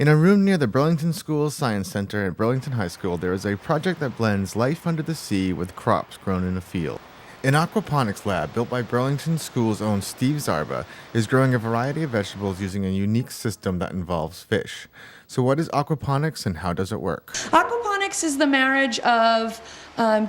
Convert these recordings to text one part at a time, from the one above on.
In a room near the Burlington Schools Science Center at Burlington High School, there is a project that blends life under the sea with crops grown in a field. An aquaponics lab built by Burlington School's own Steve Zarba is growing a variety of vegetables using a unique system that involves fish. So what is aquaponics and how does it work? Aquaponics is the marriage of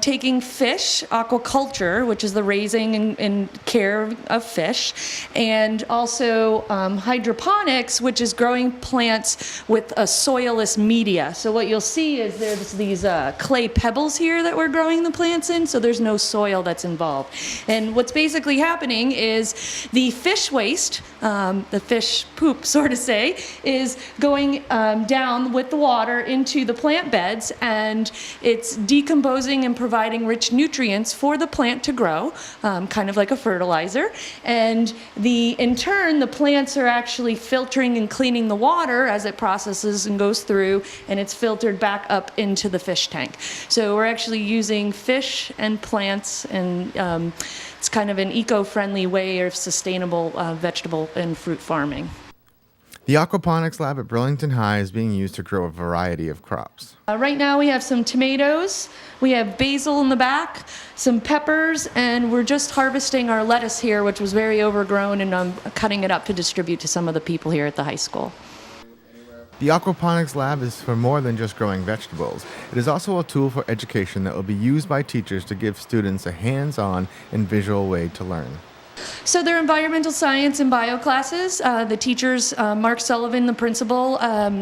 taking fish, aquaculture, which is the raising and care of fish, and also hydroponics, which is growing plants with a soilless media. So what you'll see is there's these clay pebbles here that we're growing the plants in, so there's no soil that's involved. And what's basically happening is the fish waste, the fish poop, so to say, is going down with the water into the plant beds, and it's decomposing and providing rich nutrients for the plant to grow, kind of like a fertilizer. And in turn, the plants are actually filtering and cleaning the water as it processes and goes through, and it's filtered back up into the fish tank. So we're actually using fish and plants, and it's kind of an eco-friendly way of sustainable vegetable and fruit farming. The aquaponics lab at Burlington High is being used to grow a variety of crops. Right now we have some tomatoes, we have basil in the back, some peppers, and we're just harvesting our lettuce here, which was very overgrown, and I'm cutting it up to distribute to some of the people here at the high school. The aquaponics lab is for more than just growing vegetables. It is also a tool for education that will be used by teachers to give students a hands-on and visual way to learn. So they're environmental science and bio classes. The teachers, Mark Sullivan, the principal,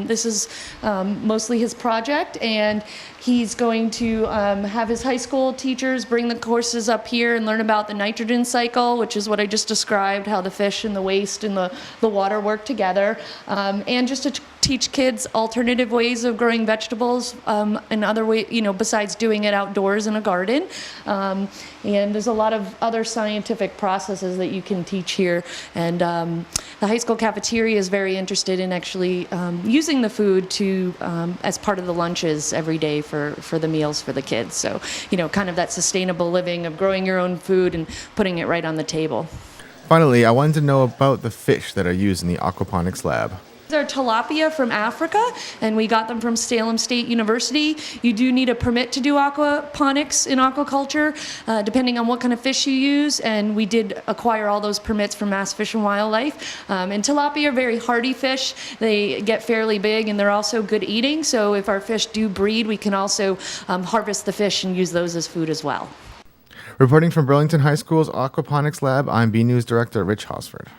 this is mostly his project, and he's going to have his high school teachers bring the courses up here and learn about the nitrogen cycle, which is what I just described, how the fish and the waste and the water work together, and just to teach kids alternative ways of growing vegetables and other ways, besides doing it outdoors in a garden. And there's a lot of other scientific processes that you can teach here. And the high school cafeteria is very interested in actually using the food to as part of the lunches every day for the meals for the kids. So, kind of that sustainable living of growing your own food and putting it right on the table. Finally, I wanted to know about the fish that are used in the aquaponics lab. These are tilapia from Africa, and we got them from Salem State University. You do need a permit to do aquaponics in aquaculture, depending on what kind of fish you use, and we did acquire all those permits from Mass Fish and Wildlife. And tilapia are very hardy fish. They get fairly big, and they're also good eating, so if our fish do breed, we can also harvest the fish and use those as food as well. Reporting from Burlington High School's aquaponics lab, I'm B News Director Rich Hosford.